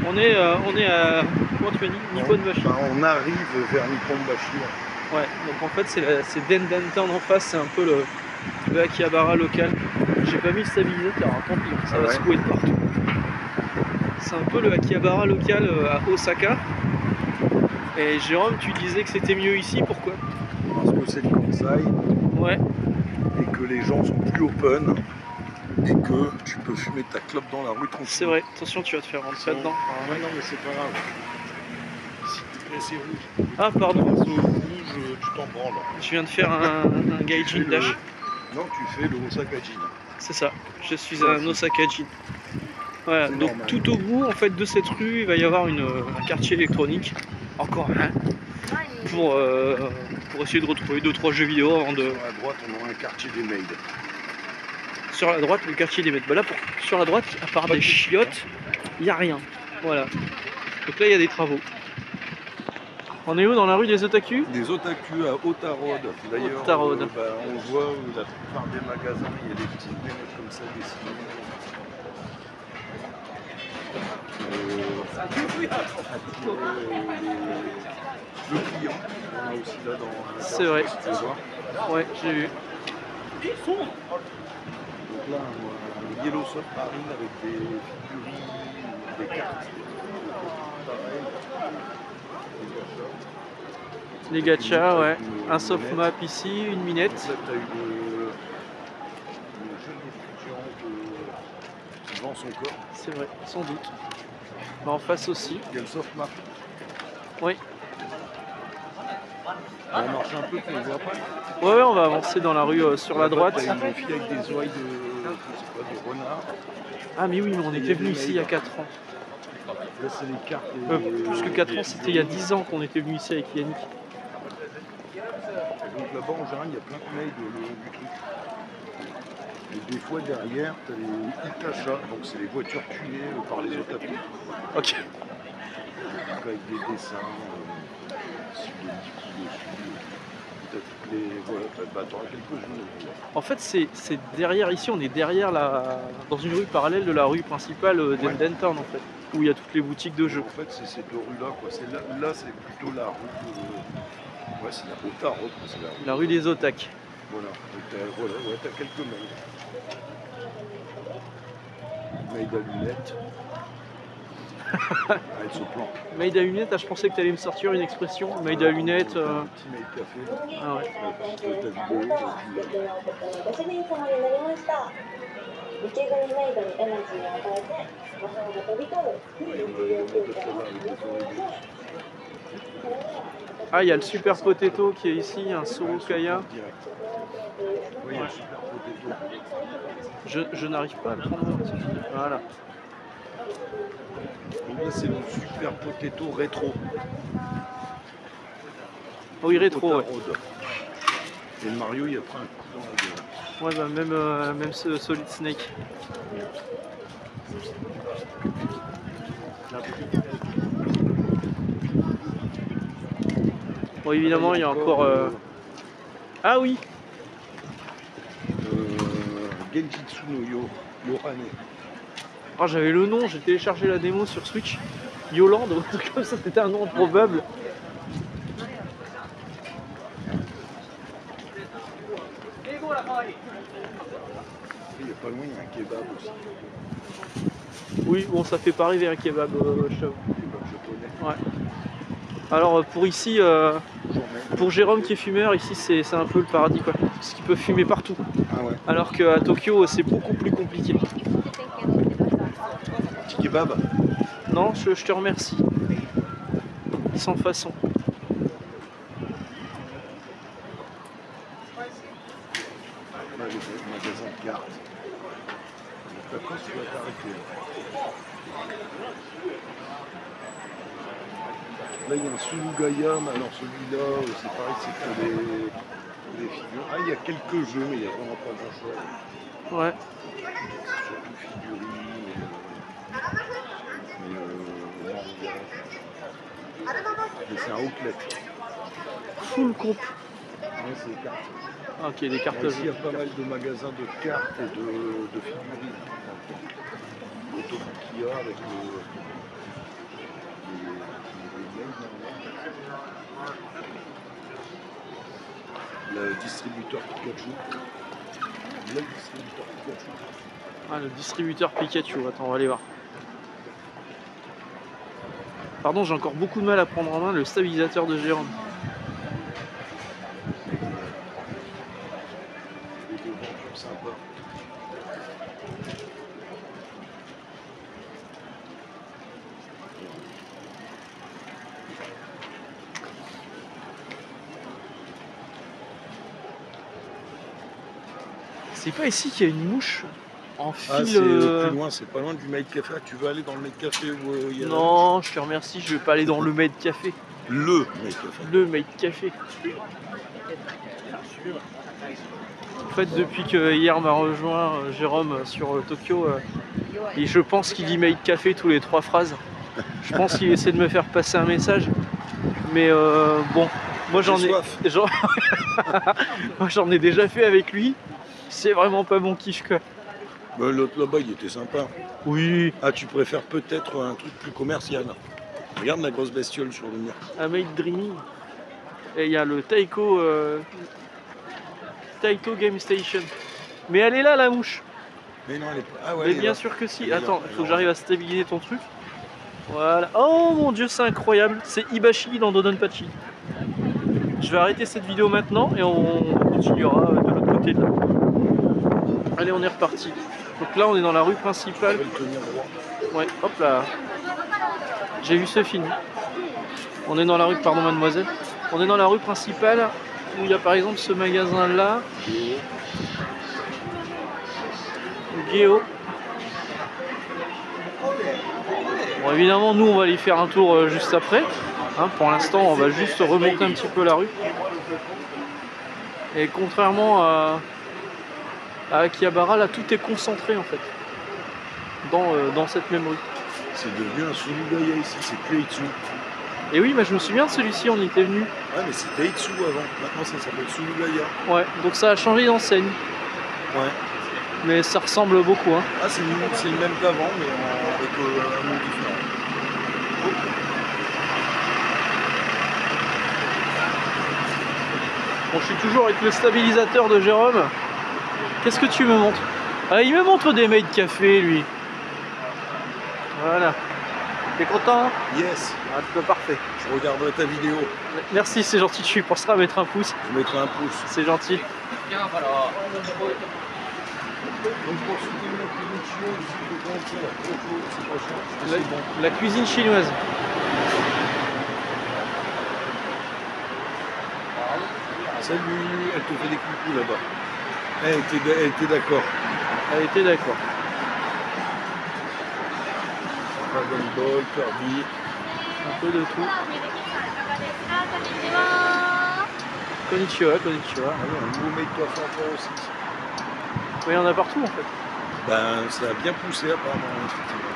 On est à, comment tu m'as dit, Nipponbashi. On arrive vers Nipponbashi. Ouais, donc en fait c'est Dendentown en face, c'est un peu le Akihabara local. J'ai pas mis le stabilisateur, alors tant pis, ça va secouer de partout. C'est un peu le Akihabara local à Osaka. Et Jérôme, tu disais que c'était mieux ici, pourquoi? Parce que c'est le Kansai. Ouais. Et que les gens sont plus open. Et que tu peux fumer ta clope dans la rue tranquille. C'est vrai, attention, tu vas te faire rentrer dedans. Ouais, non, mais c'est pas grave. C'est rouge. Ah, pardon. Rouge, tu t'en branles. Je viens de faire un gaijin dash. Non, tu fais le Osaka-jin. C'est ça, je suis un Osaka-jin. Voilà, donc normal. Tout au bout en fait, de cette rue, il va y avoir un quartier électronique. Encore un. Pour essayer de retrouver 2-3 jeux vidéo avant de... Sur la droite, on aura un quartier des maids. Sur la droite, le quartier des maids. Bah là, sur la droite, à part des chiottes, il n'y a rien. Voilà. Donc là, il y a des travaux. On est où dans la rue des otaku? Des otaku à Otarod. D'ailleurs, on voit la plupart des magasins, il y a des petites lunettes comme ça dessinées. Le client, on a aussi là dans la c'est vrai. Ouais, j'ai vu. Donc là, un Yellow Submarine avec des figurines, des cartes. Les gachas, ouais. Un soft map ici, une minette. Là, tu as eu le jeune étudiant qui vend son corps. C'est vrai, sans doute. Mais en face aussi. Il y a le soft map. Oui. On va marcher un peu, tu les vois pas? Ouais, on va avancer dans la rue sur la droite. Il y a une fille avec des oreilles de renard. Ah mais oui, mais on était venu ici il y a 4 ans. Là, c'est les cartes. Plus que 4 ans, c'était il y a 10 ans qu'on était venu ici avec Yannick. Donc là-bas, en général, il y a plein de mails le long du truc. Et des fois, derrière, tu as les Itacha, donc c'est les voitures tuées par les otaku. Ok. Donc, avec des dessins, sur des dessus. Voilà, t'auras quelques jeux. En fait, c'est derrière, ici, on est derrière dans une rue parallèle de la rue principale d'Endentown, en fait, où il y a toutes les boutiques de jeux. En fait, c'est ces deux rues-là, quoi. Là, c'est plutôt la rue. Ouais, c'est la Otarod, la rue des Otak. Voilà, ouais, t'as quelques mails. Mail à lunettes. Avec ce plan. Maid à lunettes, ah, je pensais que tu allais me sortir une expression. Maid à lunettes. Un petit mail café. Ah ouais. Ah, il y a le Super Potato qui est ici, un Sorokaya. Oui, un Super Potato. Je n'arrive pas à le prendre. Voilà. Donc là, c'est le Super Potato rétro. Oui, rétro, ouais. Et le Mario, il a pris un coup. Ouais, bah même ce Solid Snake. Bon, évidemment, il y a encore... Ah oui, Genjitsu no Yorane. oh, j'avais le nom, j'ai téléchargé la démo sur Switch. Yoland, ou un truc comme ça, c'était un nom improbable. Il n'y a pas loin, il y a un kebab aussi. Oui, bon, ça fait pas rêver un kebab, je t'avoue. Ouais. Alors pour ici, pour Jérôme qui est fumeur, ici c'est un peu le paradis, quoi. Parce qu'il peut fumer partout. Ah ouais. Alors qu'à Tokyo c'est beaucoup plus compliqué. Petit kebab? Non, je te remercie. Sans façon. Là, le magasin de cartes. Donc après, tu vas t'arrêter. Là, il y a un Sulugaya, mais alors celui-là, c'est pareil, c'est que des figures. Ah, il y a quelques jeux, mais il n'y a vraiment pas grand-chose. Ouais. Surtout figurines. Mais c'est un outlet. Full comp. Ouais, c'est des cartes. Ah, ok, des cartes. Ici, il y a pas mal de magasins de cartes et de figurines. Autobukia avec Le distributeur Pikachu. Le distributeur Pikachu. Ah, le distributeur Pikachu, attends, on va aller voir. Pardon, j'ai encore beaucoup de mal à prendre en main le stabilisateur de Jérôme. Les devantures sympas. C'est pas ici qu'il y a une mouche en fil. Ah, c'est plus loin, c'est pas loin du Maid Café. Ah, tu veux aller dans le Maid Café où il y a Non, je te remercie, je vais pas aller dans le Maid Café. le Maid Café. Le Maid Café. En fait, depuis que hier m'a rejoint Jérôme sur Tokyo, et je pense qu'il dit Maid Café tous les 3 phrases. Je pense qu'il essaie de me faire passer un message. Mais bon, moi j'en ai, moi, j'en ai déjà fait avec lui. C'est vraiment pas mon kiff quoi. Bah, l'autre là-bas, il était sympa. Oui. Ah, tu préfères peut-être un truc plus commercial. Regarde la grosse bestiole sur le mur. Un Maid Dreaming. Et il y a le Taiko Game Station. Mais elle est là la mouche. Mais non, elle est pas. Ah ouais. Mais bien sûr que si. Attends, il faut que j'arrive à stabiliser ton truc. Voilà. Oh mon dieu, c'est incroyable. C'est Hibashi dans Dodonpachi. Je vais arrêter cette vidéo maintenant et on continuera de l'autre côté de là. Allez, on est reparti. Donc là, on est dans la rue principale. On va le tenir droit. Ouais, hop là. J'ai vu ce film. On est dans la rue, pardon mademoiselle. On est dans la rue principale où il y a par exemple ce magasin là. Géo. Bon, évidemment, nous on va aller faire un tour juste après. Hein, pour l'instant, on va juste remonter un petit peu la rue. Et contrairement à Akihabara, là tout est concentré en fait. Dans cette même rue. C'est devenu un Surugaya ici, c'est plus Eitsu. Et oui, mais je me souviens de celui-ci, on y était venu. Ouais, mais c'était Eitsu avant. Maintenant, ça s'appelle Surugaya. Ouais, donc ça a changé d'enseigne. Ouais. Mais ça ressemble beaucoup. Hein. Ah, c'est le même qu'avant, mais avec un nom différent. Bon, je suis toujours avec le stabilisateur de Jérôme. Qu'est-ce que tu me montres? Ah, il me montre des Maid Café, lui. Voilà. T'es content? Yes. Ah, parfait. Je regarderai ta vidéo. Merci, c'est gentil. Tu penseras à mettre un pouce. Je mettrai un pouce. C'est gentil. Donc pour soutenir la cuisine chinoise, ici, il faut prendre la coco, c'est pas cher. La cuisine chinoise. Salut, elle te fait des coucous là-bas. Elle était d'accord. Elle était d'accord. Dragon Ball, Kirby. Un peu de tout. Konnichiwa, konnichiwa. Ah oui, un nouveau Maid Café encore aussi. Oui, il y en a partout en fait. Ben, ça a bien poussé apparemment, effectivement.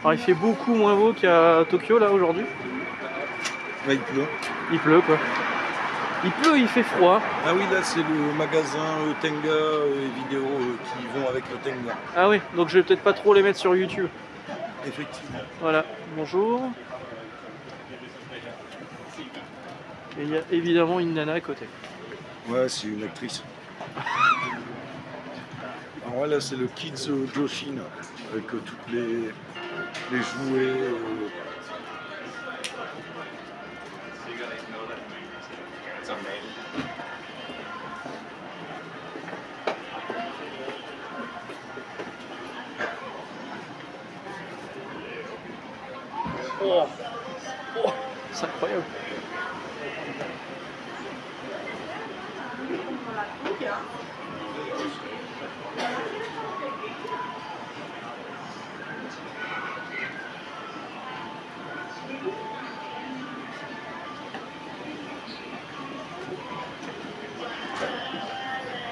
Alors, il fait beaucoup moins beau qu'à Tokyo là aujourd'hui. Là, il pleut. Il pleut quoi. Il pleut, il fait froid. Ah oui, là, c'est le magasin Tenga et vidéos qui vont avec le Tenga. Ah oui, donc je vais peut-être pas trop les mettre sur YouTube. Effectivement. Voilà, bonjour. Et il y a évidemment une nana à côté. Ouais, c'est une actrice. Alors là, c'est le Kids Joshin avec toutes les jouets. Oh, oh, c'est incroyable.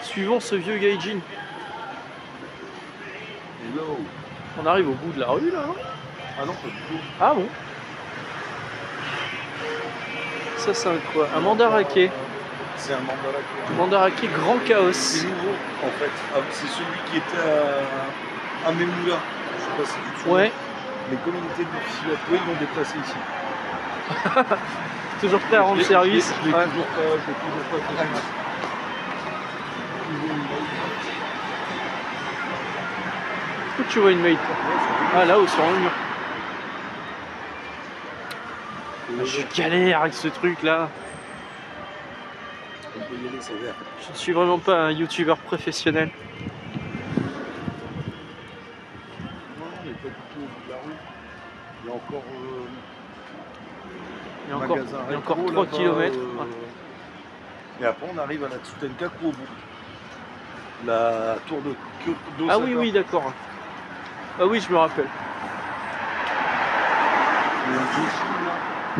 Suivons ce vieux gaijin. Hello. On arrive au bout de la rue là. Ah non, pas du tout. Ah bon? Ça c'est un quoi? Un mandarake. C'est c'est un Mandarake. Mandarake Grand Chaos. C'est nouveau en fait. C'est celui qui était à Memoula. Je sais pas si tu te souviens. Ouais. Les communautés difficiles à trouver, ils l'ont déplacé ici. Toujours prêt à rendre service. Je l'ai toujours pas fait. Où tu vois une mate? Ah, là-haut, sur le mur. Je suis galère avec ce truc là. On peut y aller, c'est vert. Je ne suis vraiment pas un youtubeur professionnel. Non, on n'est pas du tout au bout de la rue. Il y a encore, Il y a encore 3 km. Et après, on arrive à la Tsutenkaku au bout. La tour de Kyoto. Ah oui, oui, d'accord. Ah oui, je me rappelle.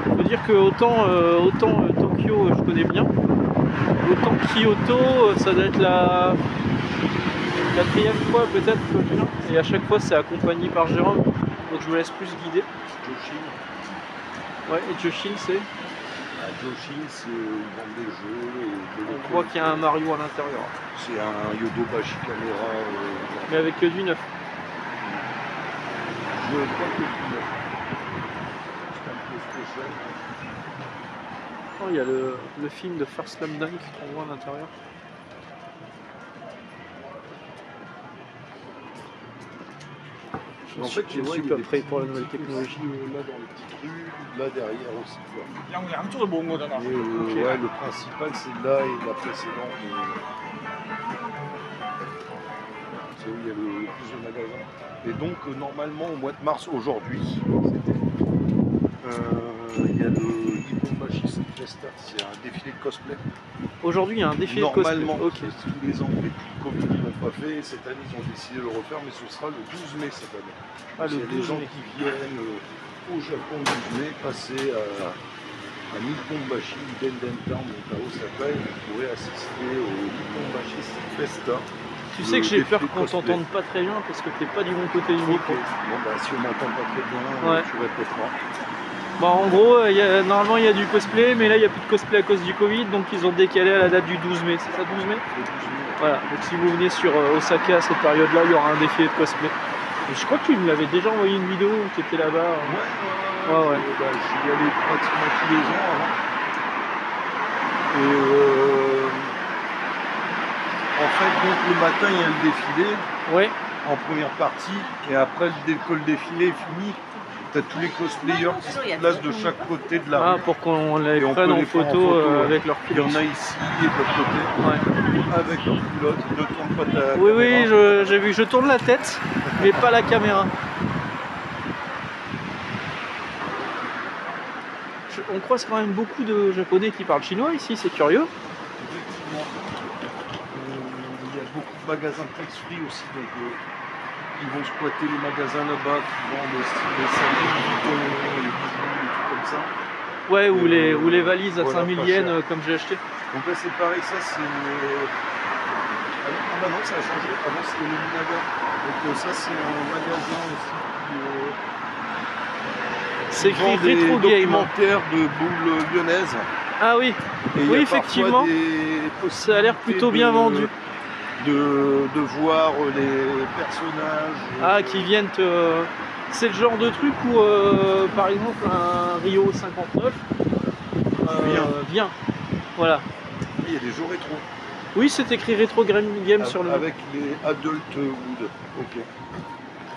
Faut dire que autant Tokyo je connais bien, autant Kyoto ça doit être la 4e fois peut-être que je viens, et à chaque fois c'est accompagné par Jérôme, donc je me laisse plus guider. Joshin. Ouais, et Joshin c'est Joshin, ils vendent des jeux. On voit qu'il y a un Mario à l'intérieur. C'est un Yodobashi caméra. Mais avec que du neuf. Je crois que du neuf. C'est un peu spécial. Oh, il y a le film de First Slam Dunk qu'on voit à l'intérieur. En fait, je suis pas prêt pour la nouvelle technologie. Là dans les petites rues, là derrière aussi. Quoi. Okay. Ouais, le principal c'est là et la précédente. C'est où il y a le plus de magasins. Et donc normalement au mois de mars aujourd'hui, il y a le Ibombashi Festa, c'est un défilé de cosplay. Aujourd'hui il y a un défilé de cosplay. Normalement, okay. tous les ans depuis le Covid ils l'ont pas fait, cette année ils ont décidé de le refaire, mais ce sera le 12 mai cette année. Ah, il y a des gens qui viennent au Japon le 12 mai passer à Nipponbashi, Dendenta, donc à Osaka, et vous pourrez assister au Nipponbashi Festa. Tu sais que j'ai peur qu'on t'entende pas très bien parce que t'es pas du bon côté du micro. Bon bah si on m'entend pas très bien, ouais. tu répéteras. Bah en gros, normalement il y a du cosplay, mais là il n'y a plus de cosplay à cause du Covid, donc ils ont décalé à la date du 12 mai. C'est ça, 12 mai? Le 12 mai. Voilà, donc si vous venez sur Osaka à cette période-là, il y aura un défilé de cosplay. Et je crois que tu me l'avais déjà envoyé une vidéo où tu étais là-bas. Ouais. Bah, j'y allais pratiquement tous les ans avant. Et en fait, donc le matin il y a le défilé. Ouais. En première partie, et après dès que le défilé est fini, tu as tous les cosplayers qui se placent de chaque côté de la rue. Pour qu'on les prenne en photo avec leur culotte. Il y en a ici et de l'autre côté, avec leur culotte. Ne tourne pas ta caméra. Oui, j'ai vu, je tourne la tête, mais pas la caméra. On croise quand même beaucoup de Japonais qui parlent chinois ici, c'est curieux. Effectivement. Il y a beaucoup de magasins de tax-free aussi, donc ils vont squatter les magasins là-bas qui vendent les sacs, les bijoux, des trucs comme ça. Ouais, ou les valises à 5000 yens comme j'ai acheté. Donc là c'est pareil, ça c'est... Ah non, ça a changé, avant c'était le Minaga. Donc ça c'est un magasin aussi qui... C'est écrit Rétro Game. Documentaire de boules lyonnaises. Ah oui, et oui effectivement, ça a l'air plutôt bien vendu. De voir les personnages. Qui viennent te... C'est le genre de truc où, par exemple, un Rio 59 vient. Voilà. Il y a des jeux rétro. Oui, c'est écrit Rétro Game sur le... Avec les Adult Wood. Ok.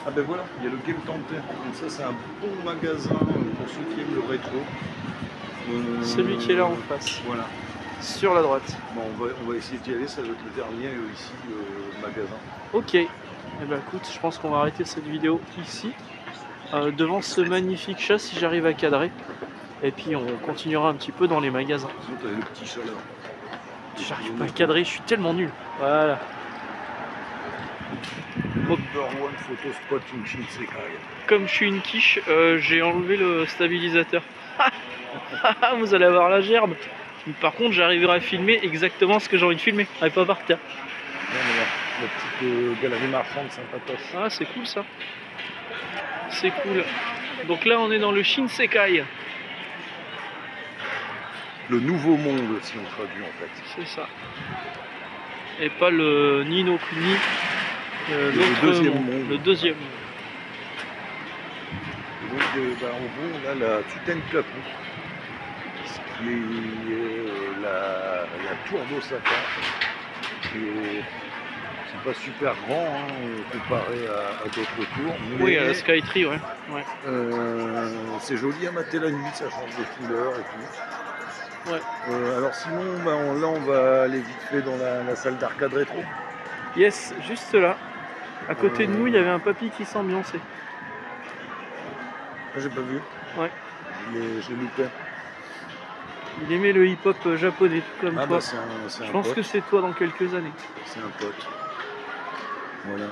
Ah ben voilà, il y a le Game Tempter. Donc ça c'est un bon magasin pour ceux qui aiment le rétro. Celui qui est là en face. Voilà. Sur la droite. Bon, on va essayer d'y aller, ça va être le dernier ici, le magasin. Ok. Eh ben écoute, je pense qu'on va arrêter cette vidéo ici. Devant ce magnifique chat si j'arrive à cadrer. Et puis on continuera un petit peu dans les magasins. Sinon t'avais le petit chat là. J'arrive pas à cadrer, je suis tellement nul. Voilà. One photo spot une Shinsekai. Comme je suis une quiche, j'ai enlevé le stabilisateur. Vous allez avoir la gerbe. Par contre, j'arriverai à filmer exactement ce que j'ai envie de filmer. Et pas par terre. Non, mais la petite galerie marchande sympatoche. Ah, c'est cool ça. C'est cool. Donc là, on est dans le Shinsekai. Le nouveau monde, si on traduit en fait. C'est ça. Et pas le Ni no Kuni, Le deuxième monde. Le deuxième monde. Donc, en gros, on a la Tutankhamun, qui est la tour d'Osaka, qui est c'est pas super grand comparé à d'autres tours. Mais, oui, à la Skytree, ouais. c'est joli à mater la nuit, ça change de couleur et tout. Ouais. Alors sinon, là on va aller vite fait dans la salle d'arcade rétro. Yes, juste là. À côté de nous, il y avait un papy qui s'ambiançait. Ah, j'ai pas vu. Ouais. J'ai loupé. Il aimait le hip-hop japonais, tout comme toi. Je pense que c'est toi dans quelques années. C'est un pote. Voilà.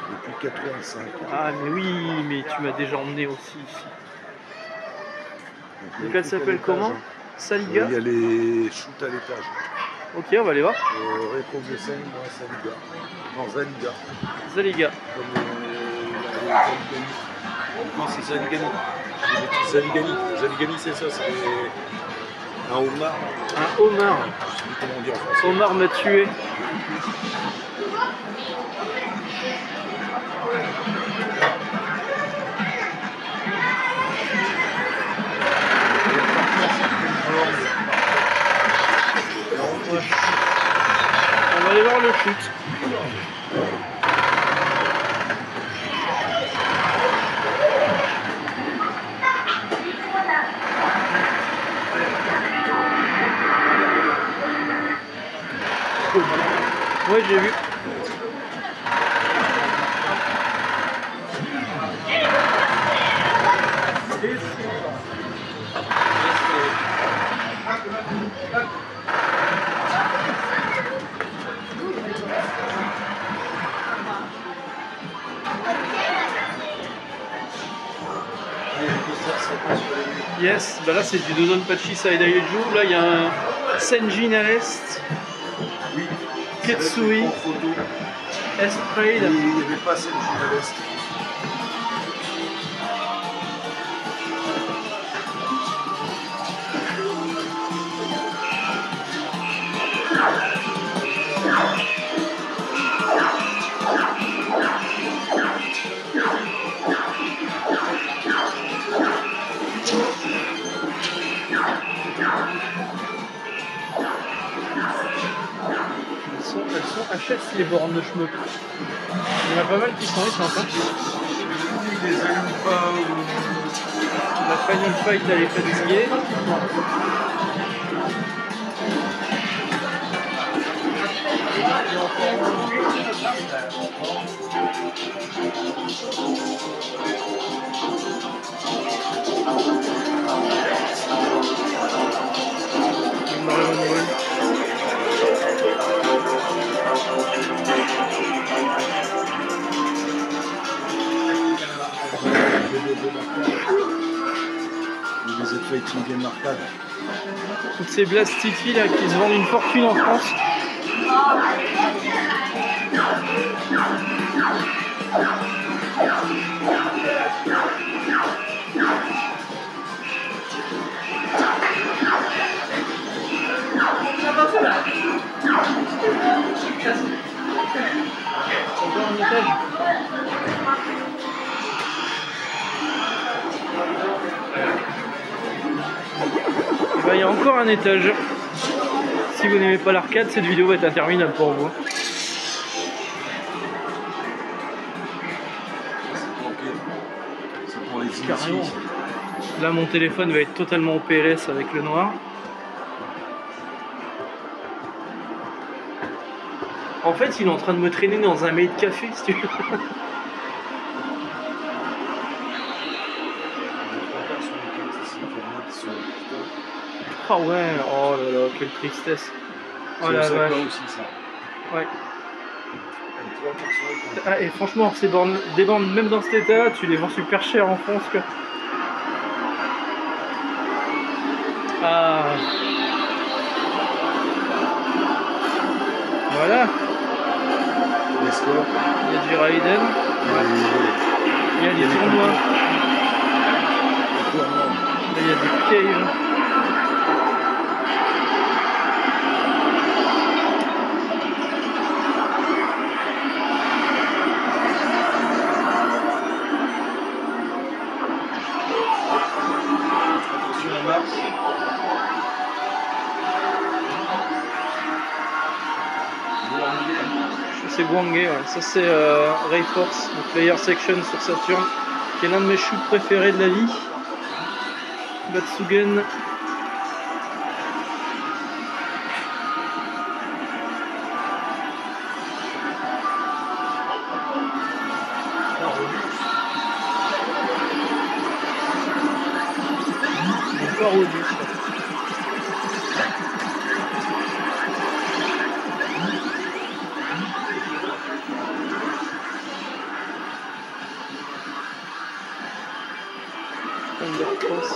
Depuis 85. Ah mais oui, mais tu m'as déjà emmené aussi ici. Donc elle s'appelle comment? Saliga? Il y a les shoots à l'étage. Ok, on va aller voir. Rétro Gesen, Saliga. Non, Zaliga. Zaliga. Comme non, c'est Zaligani. Zaligani. Zaligani, c'est ça, c'est un homard. Un homard. Je sais plus comment on dit en français. Homard m'a tué. On va aller voir le chute. Ouais, j'ai vu. Yes, bah là c'est du Dodonpachi Saidaiju. Là il y a un Senjin à l'est. Oui. Ketsui. Esprit. Il n'y avait pas Senjin à l'est. Elles sont HS les bornes de chemin. Il y en a pas mal qui sont sympas. Ils les allument pas. La Final Fight elle est fatiguée. Les Fighting Game Arcade. Toutes ces Blastiti là qui se vendent une fortune en France. Encore un étage. Il y a encore un étage. Si vous n'aimez pas l'arcade, cette vidéo va être interminable pour vous. C'est pour les Carrément. Là, mon téléphone va être totalement PLS avec le noir. En fait, il est en train de me traîner dans un maid café, si tu veux. Ah ouais, oh là là, quelle tristesse. Oh la vache. Aussi, ça. Ouais. Ah, et franchement, ces bornes, des bornes, même dans cet état-là, tu les vends super cher en France. Quoi. Ah. Voilà. Il y a du Raiden. Ouais. Il y a des tournois. il y a des caves. Attention à Mars. C'est Guangé, ouais. Ça c'est Rayforce, le Player Section sur Saturn, qui est l'un de mes shoots préférés de la vie. Batsugen. Encore au but. Undercross.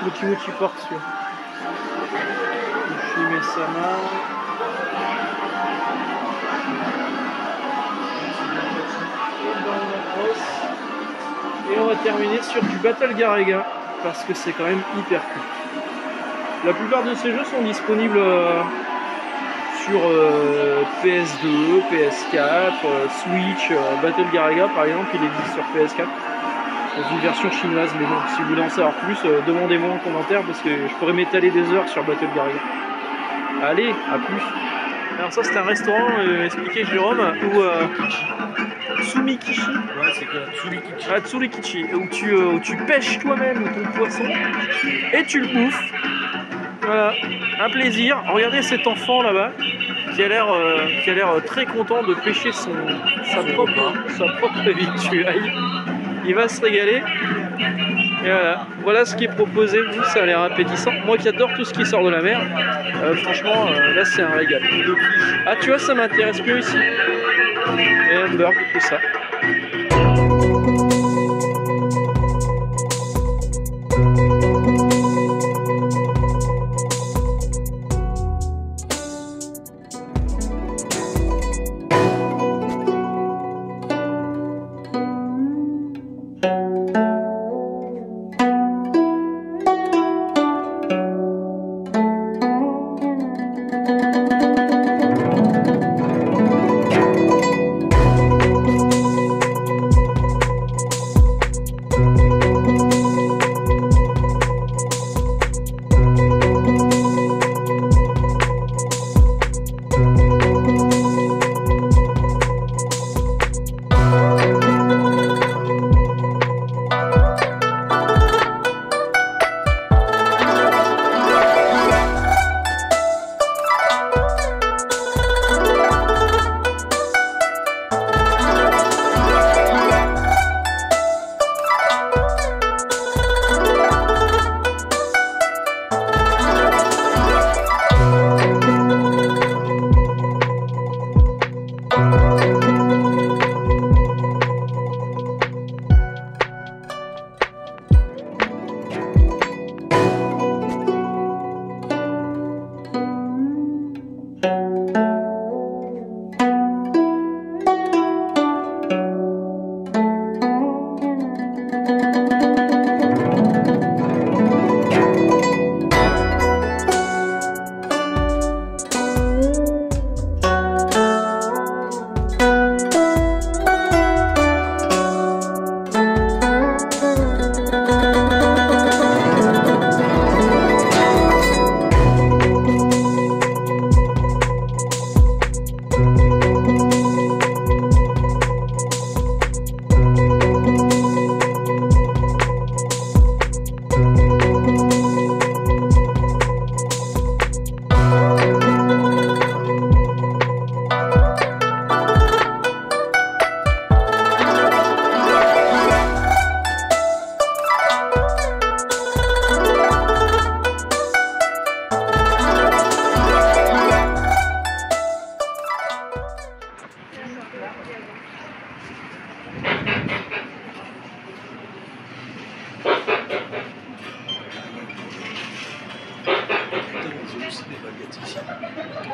Mochi Mochi porte sur Shime-sama. Et on va terminer sur du Battle Garegga parce que c'est quand même hyper cool. La plupart de ces jeux sont disponibles sur PS2, PS4, Switch. Battle Garegga par exemple, il existe sur PS4 dans une version chinoise. Mais bon, si vous voulez en savoir plus, demandez-moi en commentaire parce que je pourrais m'étaler des heures sur Battle Garegga. Allez, à plus. Alors ça c'est un restaurant, expliqué Jérôme, où Tsumikichi. Ouais, c'est quoi Tsurikichi. Ah, Tsurikichi, où tu pêches toi-même ton poisson et tu le bouffes. Voilà, un plaisir. Regardez cet enfant là-bas qui a l'air très content de pêcher sa propre victuaille. Il va se régaler. Et voilà ce qui est proposé. Ça a l'air appétissant. Moi qui adore tout ce qui sort de la mer, franchement, là c'est un régal. Ah, tu vois, ça m'intéresse mieux ici. Et hamburg, tout ça.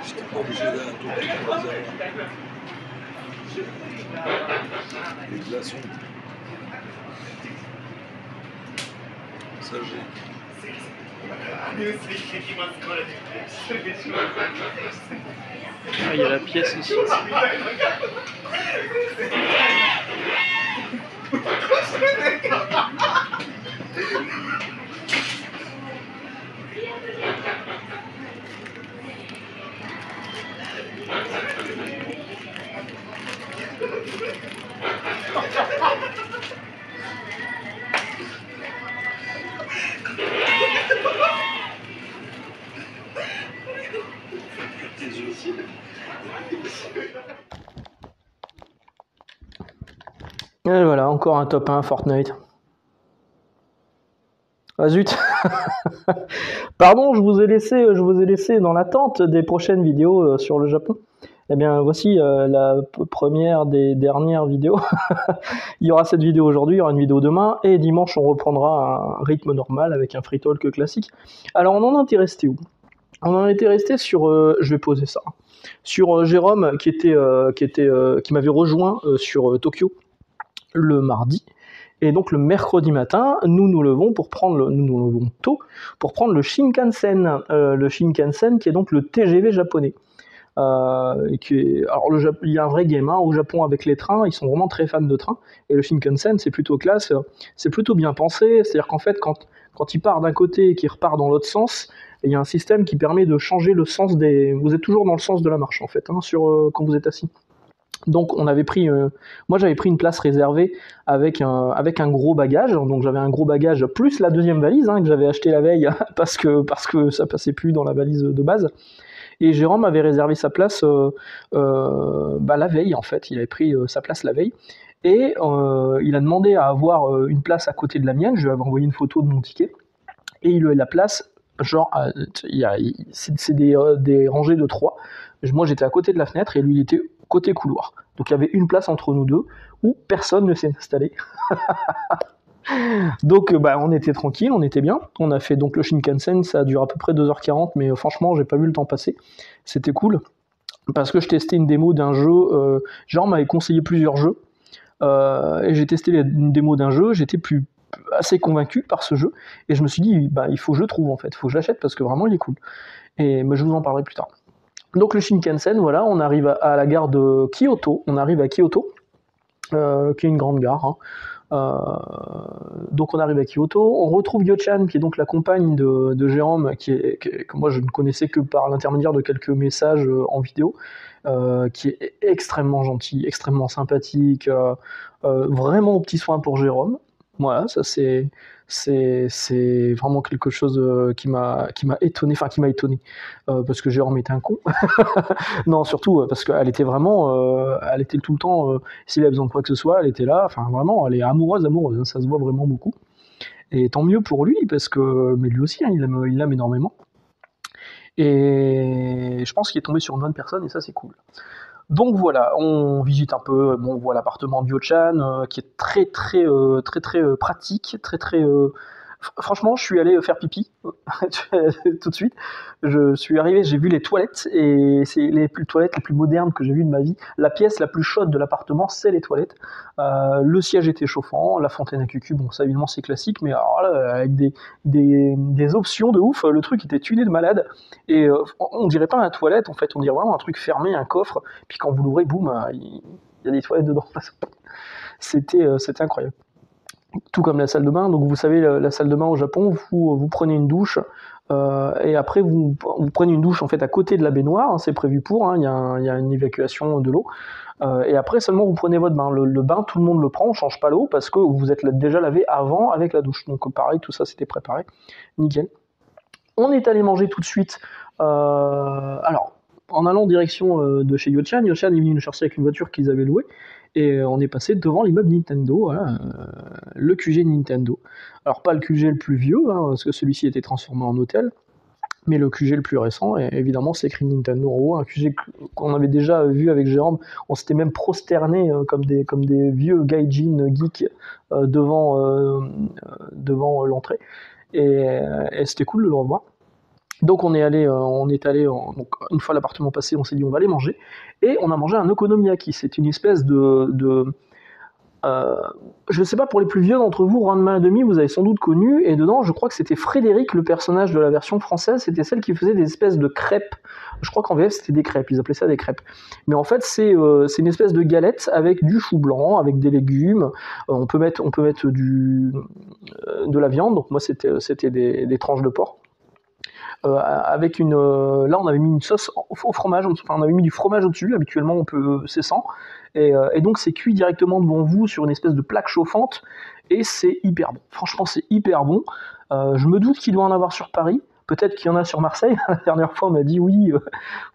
J'étais pas obligé d'aller à tout. Les glaçons. Ça j'ai. Ah, il y a la pièce aussi. Et voilà, encore un top 1 Fortnite. Ah zut. Pardon, je vous ai laissé dans l'attente des prochaines vidéos sur le Japon. Eh bien, voici la première des dernières vidéos. Il y aura cette vidéo aujourd'hui, il y aura une vidéo demain, et dimanche, on reprendra un rythme normal avec un free talk classique. Alors, on en était resté où? On en était resté sur, je vais poser ça, sur Jérôme qui m'avait rejoint sur Tokyo le mardi. Et donc le mercredi matin, nous nous levons tôt pour prendre le Shinkansen. Le Shinkansen qui est donc le TGV japonais. Alors il y a un vrai game au Japon avec les trains, ils sont vraiment très fans de trains. Et le Shinkansen, c'est plutôt classe, c'est plutôt bien pensé. C'est-à-dire qu'en fait, quand il part d'un côté et qu'il repart dans l'autre sens, il y a un système qui permet de changer le sens des... Vous êtes toujours dans le sens de la marche en fait, quand vous êtes assis. Donc moi j'avais pris une place réservée avec un gros bagage, donc j'avais un gros bagage plus la deuxième valise que j'avais acheté la veille parce que ça passait plus dans la valise de base. Et Jérôme avait réservé sa place la veille en fait, il avait pris sa place la veille. Et il a demandé à avoir une place à côté de la mienne, je lui avais envoyé une photo de mon ticket, et il lui a la place, c'est des rangées de 3. Moi j'étais à côté de la fenêtre et lui il était côté couloir. Donc il y avait une place entre nous deux où personne ne s'est installé. Donc on était tranquille, on était bien. On a fait donc le Shinkansen, ça a duré à peu près 2h40, mais franchement j'ai pas vu le temps passer. C'était cool parce que je testais une démo d'un jeu. Genre m'avait conseillé plusieurs jeux et j'ai testé une démo d'un jeu. J'étais assez convaincu par ce jeu et je me suis dit il faut que je le trouve en fait, il faut que je l'achète parce que vraiment il est cool. Et je vous en parlerai plus tard. Donc le Shinkansen, voilà, on arrive à la gare de Kyoto, qui est une grande gare. Donc on arrive à Kyoto, on retrouve Yo-chan, qui est donc la compagne de Jérôme, que moi je ne connaissais que par l'intermédiaire de quelques messages en vidéo, qui est extrêmement gentil, extrêmement sympathique, vraiment au petit soin pour Jérôme. Voilà, ça c'est vraiment quelque chose qui m'a étonné, parce que Jérôme était un con. Non, surtout parce qu'elle était vraiment, elle était tout le temps, s'il avait besoin de quoi que ce soit, elle était là, enfin vraiment, elle est amoureuse, ça se voit vraiment beaucoup. Et tant mieux pour lui, mais lui aussi, il l'aime énormément. Et je pense qu'il est tombé sur une bonne personne, et ça c'est cool. Donc voilà, on visite un peu, on voit l'appartement de Yo-chan, qui est très pratique, franchement, je suis allé faire pipi tout de suite. Je suis arrivé, j'ai vu les toilettes, et c'est les toilettes les plus modernes que j'ai vues de ma vie. La pièce la plus chaude de l'appartement, c'est les toilettes. Le siège était chauffant, la fontaine à cucu, bon ça évidemment c'est classique, mais alors là, avec des options de ouf, le truc était tuné de malade. Et on dirait pas un toilette en fait, on dirait vraiment un truc fermé, un coffre, puis quand vous l'ouvrez, boum, il y a des toilettes dedans. C'était incroyable. Tout comme la salle de bain. Donc vous savez, la salle de bain au Japon, vous prenez une douche et après vous prenez une douche en fait à côté de la baignoire, c'est prévu pour, il y a une évacuation de l'eau. Et après seulement vous prenez votre bain. Le bain, tout le monde le prend, on change pas l'eau parce que vous êtes déjà lavé avant avec la douche. Donc pareil, tout ça c'était préparé, nickel. On est allé manger tout de suite. Alors, en allant en direction de chez Yo-chan est venu nous chercher avec une voiture qu'ils avaient louée. Et on est passé devant l'immeuble Nintendo, voilà, le QG Nintendo. Alors pas le QG le plus vieux, parce que celui-ci était transformé en hôtel, mais le QG le plus récent, et évidemment c'est écrit Nintendo en haut, un QG qu'on avait déjà vu avec Jérôme, on s'était même prosterné comme des vieux gaijin geeks devant l'entrée, et c'était cool de le revoir. Donc on est allé, donc une fois l'appartement passé, on s'est dit on va aller manger, et on a mangé un okonomiyaki. C'est une espèce je ne sais pas, pour les plus vieux d'entre vous, Ranma et demi, vous avez sans doute connu, et dedans, je crois que c'était Frédéric, le personnage de la version française, c'était celle qui faisait des espèces de crêpes. Je crois qu'en VF, c'était des crêpes, ils appelaient ça des crêpes. Mais en fait, c'est une espèce de galette avec du chou blanc, avec des légumes, on peut mettre de la viande, donc moi, c'était des tranches de porc. Avec là on avait mis une sauce au fromage, enfin on avait mis du fromage au-dessus, habituellement c'est sans, et donc c'est cuit directement devant vous sur une espèce de plaque chauffante, et c'est hyper bon, franchement c'est hyper bon. Je me doute qu'il doit en avoir sur Paris, peut-être qu'il y en a sur Marseille. La dernière fois on m'a dit oui,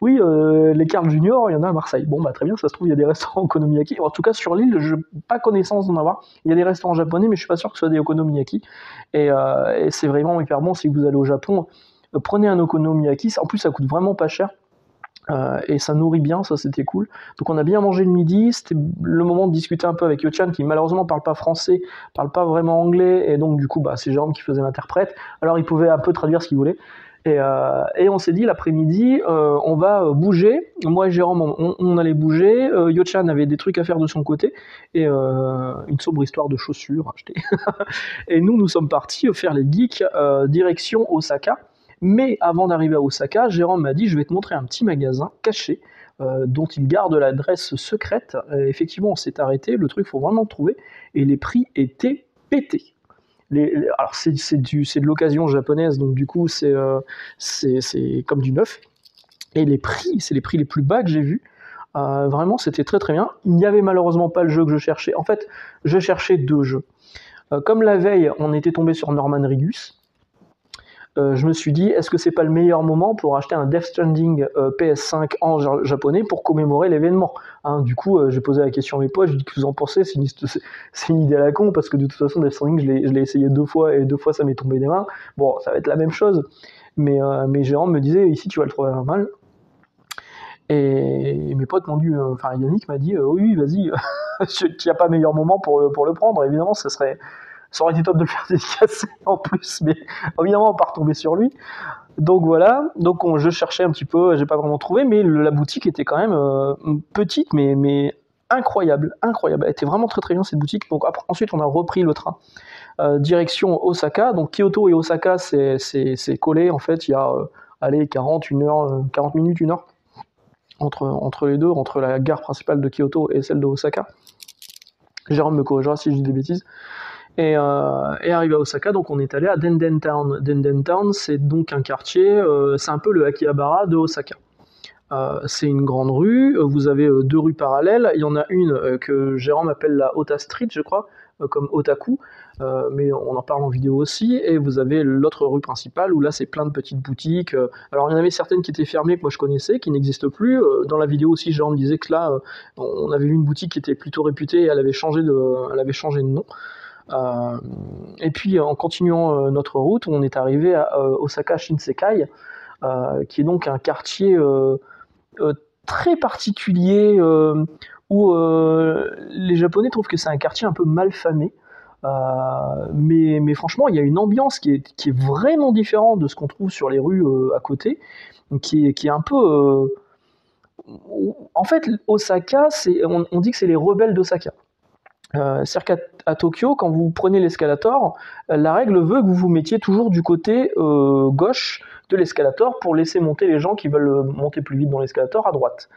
les Carl Junior, il y en a à Marseille. Bon bah très bien, ça se trouve il y a des restaurants okonomiyaki, en tout cas sur l'île je n'ai pas connaissance d'en avoir. Il y a des restaurants japonais mais je suis pas sûr que ce soit des okonomiyaki, et c'est vraiment hyper bon. Si vous allez au Japon, prenez un okonomiyaki, en plus ça coûte vraiment pas cher, et ça nourrit bien, ça c'était cool. Donc on a bien mangé le midi, c'était le moment de discuter un peu avec Yo-chan qui malheureusement parle pas français, parle pas vraiment anglais, et donc du coup c'est Jérôme qui faisait l'interprète, alors il pouvait un peu traduire ce qu'il voulait. Et on s'est dit l'après-midi, on va bouger. Moi et Jérôme, on allait bouger. Yo-chan avait des trucs à faire de son côté, et une sombre histoire de chaussures achetées. Et nous sommes partis faire les geeks direction Osaka. Mais avant d'arriver à Osaka, Jérôme m'a dit je vais te montrer un petit magasin caché dont il garde l'adresse secrète. Effectivement, on s'est arrêté, le truc faut vraiment le trouver, et les prix étaient pétés. Alors c'est de l'occasion japonaise, donc du coup c'est comme du neuf, et les prix, c'est les prix les plus bas que j'ai vus. Vraiment c'était très très bien. Il n'y avait malheureusement pas le jeu que je cherchais. En fait, je cherchais 2 jeux. Comme la veille, on était tombé sur Norman Reedus. Je me suis dit, est-ce que c'est pas le meilleur moment pour acheter un Death Stranding PS5 en japonais pour commémorer l'événement, hein. Du coup, j'ai posé la question à mes potes, je dis que vous en pensez, c'est une idée à la con, parce que de toute façon, Death Stranding, je l'ai essayé 2 fois, et 2 fois ça m'est tombé des mains. Bon, ça va être la même chose, mais Jérôme me disait, ici tu vas le trouver pas mal. Et mes potes m'ont dit, Yannick m'a dit, oui, vas-y, il n'y a pas meilleur moment pour le prendre, évidemment, ça aurait été top de le faire dédicacer en plus, mais évidemment on va pas retomber sur lui. Donc voilà, je cherchais un petit peu, j'ai pas vraiment trouvé, mais la boutique était quand même petite, mais incroyable. Elle était vraiment très très bien cette boutique. Donc ensuite on a repris le train direction Osaka. Donc Kyoto et Osaka c'est collé en fait, il y a 40 minutes, 1 heure entre les deux, entre la gare principale de Kyoto et celle de Osaka. Jérôme me corrigera si je dis des bêtises. Et arrivé à Osaka, donc on est allé à Denden Town. Denden Town, c'est donc un quartier, c'est un peu le Akihabara de Osaka. C'est une grande rue, vous avez 2 rues parallèles, il y en a une que Jérôme appelle la Ota Street, je crois, comme Otaku, mais on en parle en vidéo aussi, et vous avez l'autre rue principale où là c'est plein de petites boutiques. Alors il y en avait certaines qui étaient fermées que moi je connaissais, qui n'existent plus. Dans la vidéo aussi, Jérôme disait que là, on avait vu une boutique qui était plutôt réputée, et elle avait changé de nom. Et puis en continuant notre route, on est arrivé à Osaka Shinsekai, qui est donc un quartier très particulier où les Japonais trouvent que c'est un quartier un peu mal famé. Mais franchement, il y a une ambiance qui est vraiment différente de ce qu'on trouve sur les rues à côté, qui est un peu... en fait, Osaka, on dit que c'est les rebelles d'Osaka. C'est-à-dire qu'à Tokyo, quand vous prenez l'escalator, la règle veut que vous vous mettiez toujours du côté gauche de l'escalator pour laisser monter les gens qui veulent monter plus vite dans l'escalator à droite.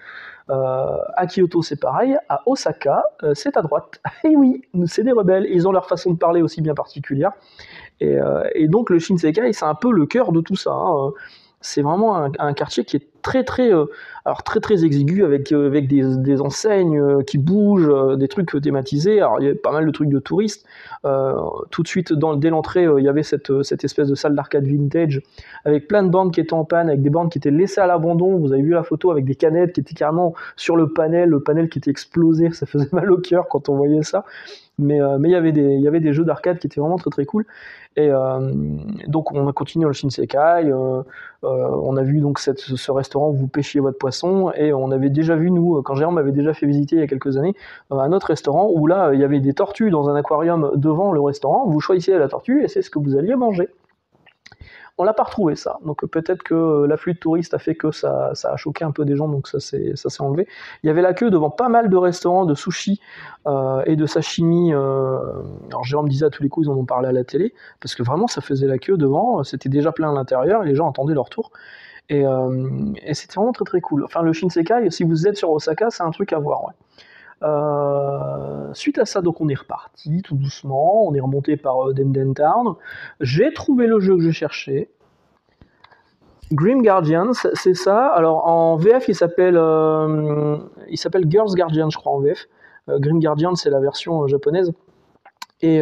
À Kyoto, c'est pareil. À Osaka, c'est à droite. Et oui, c'est des rebelles. Ils ont leur façon de parler aussi bien particulière. Et donc le Shinsekai, c'est un peu le cœur de tout ça, hein. C'est vraiment un quartier qui est très très exigu, avec des enseignes qui bougent, des trucs thématisés. Alors il y a pas mal de trucs de touristes. Tout de suite dès l'entrée, il y avait cette espèce de salle d'arcade vintage avec plein de bornes qui étaient en panne, avec des bornes qui étaient laissées à l'abandon. Vous avez vu la photo avec des canettes qui étaient carrément sur le panel qui était explosé. Ça faisait mal au cœur quand on voyait ça. Mais il y avait des jeux d'arcade qui étaient vraiment très très cool. Et donc on a continué dans le Shinsekai. On a vu donc ce restaurant où vous pêchiez votre poisson, et on avait déjà vu, nous, quand Jérôme m'avait déjà fait visiter il y a quelques années, un autre restaurant où là il y avait des tortues dans un aquarium devant le restaurant. Vous choisissiez la tortue et c'est ce que vous alliez manger. On l'a pas retrouvé ça, donc peut-être que l'afflux de touristes a fait que ça a choqué un peu des gens, donc ça s'est enlevé. Il y avait la queue devant pas mal de restaurants de sushi et de sashimi. Alors Jérôme disait à tous les coups, ils en ont parlé à la télé, parce que vraiment ça faisait la queue devant, c'était déjà plein à l'intérieur, et les gens attendaient leur tour. Et c'était vraiment très très cool. Enfin le Shinsekai, si vous êtes sur Osaka, c'est un truc à voir. Ouais. Suite à ça, donc on est reparti tout doucement, on est remonté par Denden Town. J'ai trouvé le jeu que je cherchais. Grim Guardians, c'est ça. Alors en VF, il s'appelle Girls Guardian, je crois en VF. Grim Guardian, c'est la version japonaise. Et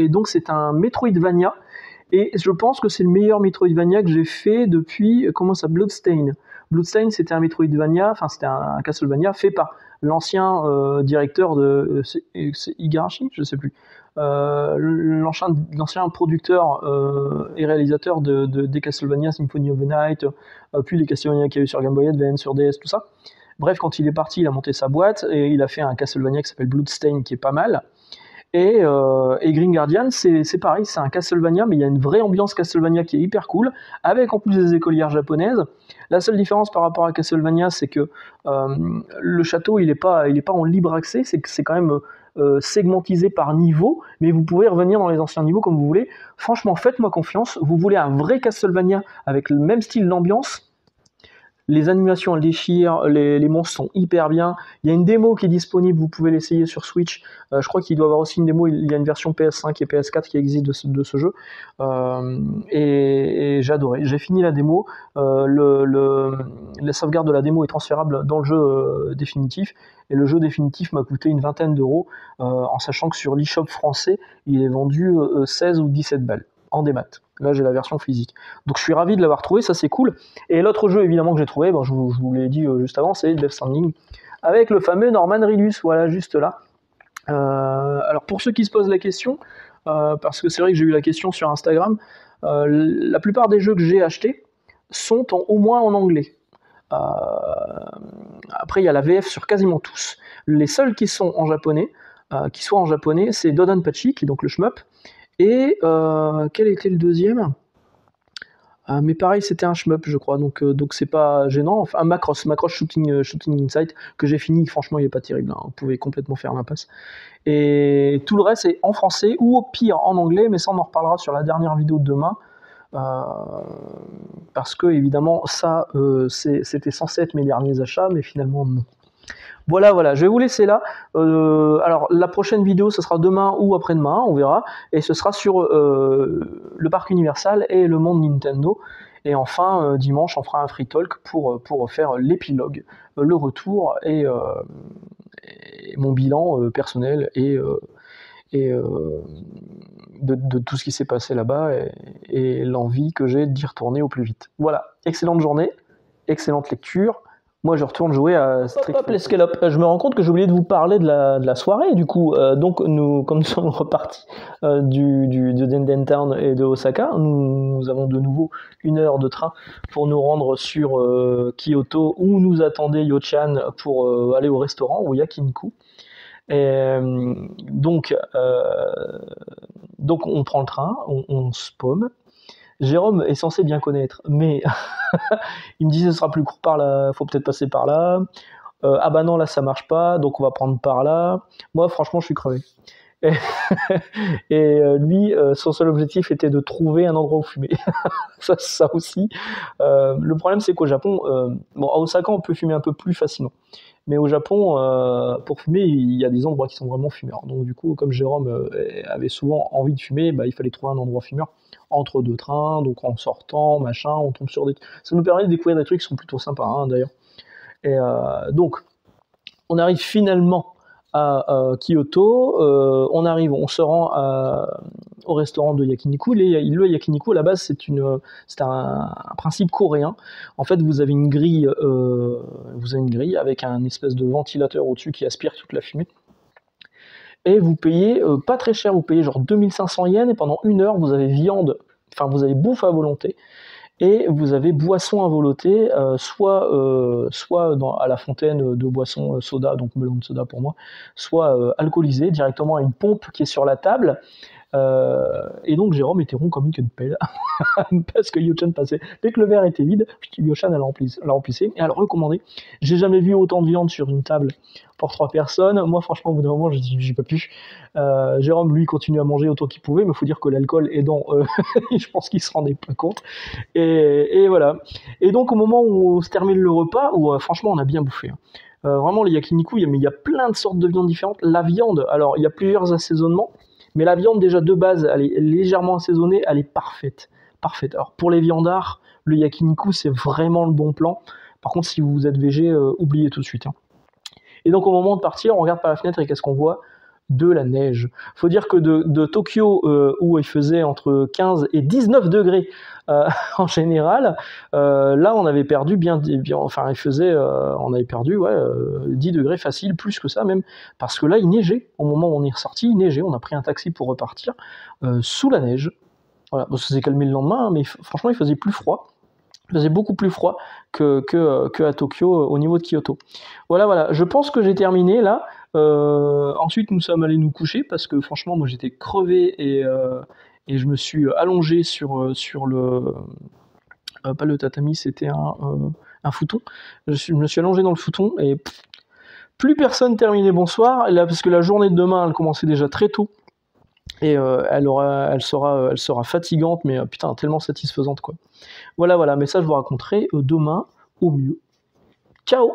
donc c'est un Metroidvania. Et je pense que c'est le meilleur Metroidvania que j'ai fait depuis, comment ça, Bloodstained. Bloodstained, c'était un Metroidvania, enfin c'était un Castlevania fait par l'ancien directeur de c'est Igarashi, je sais plus, l'ancien producteur et réalisateur des Castlevania, Symphony of the Night, puis les Castlevania qu'il y a eu sur Game Boy Advance, sur DS, tout ça. Bref, quand il est parti, il a monté sa boîte et il a fait un Castlevania qui s'appelle Bloodstained, qui est pas mal. Et Green Guardian, c'est pareil, c'est un Castlevania, mais il y a une vraie ambiance Castlevania qui est hyper cool, avec en plus des écolières japonaises. La seule différence par rapport à Castlevania, c'est que le château, il est pas en libre accès, c'est quand même segmentisé par niveau, mais vous pouvez revenir dans les anciens niveaux comme vous voulez. Franchement, faites-moi confiance, vous voulez un vrai Castlevania avec le même style d'ambiance. Les animations, elles déchirent, les monstres sont hyper bien. Il y a une démo qui est disponible, vous pouvez l'essayer sur Switch. Je crois qu'il doit y avoir aussi une démo, il y a une version PS5 et PS4 qui existe de ce jeu. Et j'ai adoré. J'ai fini la démo. La sauvegarde de la démo est transférable dans le jeu définitif. Et le jeu définitif m'a coûté une vingtaine d'euros, en sachant que sur l'eShop français, il est vendu 16 ou 17 balles en démat. Là, j'ai la version physique. Donc, je suis ravi de l'avoir trouvé, ça c'est cool. Et l'autre jeu, évidemment, que j'ai trouvé, je vous l'ai dit juste avant, c'est Death Stranding, avec le fameux Norman Reedus, voilà, juste là. Alors, pour ceux qui se posent la question, parce que c'est vrai que j'ai eu la question sur Instagram, la plupart des jeux que j'ai achetés sont au moins en anglais. Après, il y a la VF sur quasiment tous. Les seuls qui sont en japonais, c'est Dodonpachi, qui est donc le shmup. Et quel était le deuxième ? Mais pareil, c'était un shmup, je crois, donc c'est pas gênant. Enfin, Macross Shooting Insight, que j'ai fini, franchement, il est pas terrible, hein. Vous pouvez complètement faire l'impasse. Et tout le reste est en français, ou au pire en anglais, mais ça, on en reparlera sur la dernière vidéo de demain. Parce que, évidemment, ça, c'était censé être mes derniers achats, mais finalement, non. Voilà, je vais vous laisser là. Alors, la prochaine vidéo, ce sera demain ou après-demain, on verra. Et ce sera sur le parc Universal et le monde Nintendo. Et enfin, dimanche, on fera un free talk pour faire l'épilogue, le retour et mon bilan personnel et de tout ce qui s'est passé là-bas et l'envie que j'ai d'y retourner au plus vite. Voilà, excellente journée, excellente lecture. Moi, je retourne jouer à Street Fighter. Les scale-up. Je me rends compte que j'ai oublié de vous parler de la soirée, du coup. Donc, comme nous sommes repartis de Denden Town et de Osaka, nous avons de nouveau 1 heure de train pour nous rendre sur Kyoto, où nous attendait Yo-chan pour aller au restaurant, au Yakiniku. Et, donc, on prend le train, on se paume. Jérôme est censé bien connaître, mais il me dit ce sera plus court par là, faut peut-être passer par là. Ah bah non, là ça marche pas, donc on va prendre par là. Moi, franchement, je suis crevé. Et lui, son seul objectif était de trouver un endroit où fumer. ça aussi. Le problème, c'est qu'au Japon, à Osaka, on peut fumer un peu plus facilement. Mais au Japon, pour fumer, il y a des endroits qui sont vraiment fumeurs. Donc du coup, comme Jérôme avait souvent envie de fumer, il fallait trouver un endroit fumeur entre 2 trains, donc en sortant, machin, on tombe sur des... Ça nous permet de découvrir des trucs qui sont plutôt sympas, hein, d'ailleurs. Et donc, on arrive finalement à Kyoto, on se rend au restaurant de Yakiniku. Le Yakiniku, à la base, c'est un principe coréen. En fait, vous avez une grille avec un espèce de ventilateur au-dessus qui aspire toute la fumée. Et vous payez pas très cher, vous payez genre 2500 yens, et pendant 1 heure, vous avez vous avez bouffe à volonté, et vous avez boisson à volonté, soit à la fontaine de boissons soda, donc melon de soda pour moi, soit alcoolisé directement à une pompe qui est sur la table. Et donc Jérôme était rond comme une queue de pelle parce que Yo-chan passait. Dès que le verre était vide, Yo-chan elle remplissait et elle recommandait. J'ai jamais vu autant de viande sur une table pour 3 personnes. Moi, franchement, au bout d'un moment, j'ai pas pu. Jérôme, lui, continue à manger autant qu'il pouvait, mais il faut dire que l'alcool aidant, je pense qu'il se rendait pas compte. Et voilà. Et donc, au moment où on se termine le repas, où franchement, on a bien bouffé. Vraiment, les yakiniku, il y a plein de sortes de viandes différentes. La viande, alors, il y a plusieurs assaisonnements, mais la viande, déjà, de base, elle est légèrement assaisonnée, elle est parfaite. Parfaite. Alors, pour les viandards, le yakiniku, c'est vraiment le bon plan. Par contre, si vous êtes végé, oubliez tout de suite. Hein. Et donc au moment de partir, on regarde par la fenêtre et qu'est-ce qu'on voit? De la neige. Faut dire que de Tokyo, où il faisait entre 15 et 19 degrés en général, là on avait perdu enfin il faisait, on avait perdu 10 degrés facile, plus que ça même, parce que là il neigeait. Au moment où on est ressorti, il neigeait. On a pris un taxi pour repartir sous la neige. Voilà, bon, ça s'est calmé le lendemain, hein, mais franchement il faisait plus froid. Il faisait beaucoup plus froid que à Tokyo, au niveau de Kyoto. Voilà, je pense que j'ai terminé là. Ensuite, nous sommes allés nous coucher parce que franchement, moi j'étais crevé et je me suis allongé sur le. Pas le tatami, c'était un futon. Je me suis allongé dans le futon et plus personne terminait bonsoir, là, parce que la journée de demain, elle commençait déjà très tôt. Et elle sera fatigante, mais putain, tellement satisfaisante, quoi. Voilà, mais ça, je vous raconterai demain, au mieux. Ciao.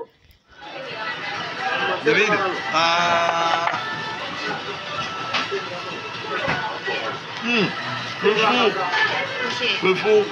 David, le faux.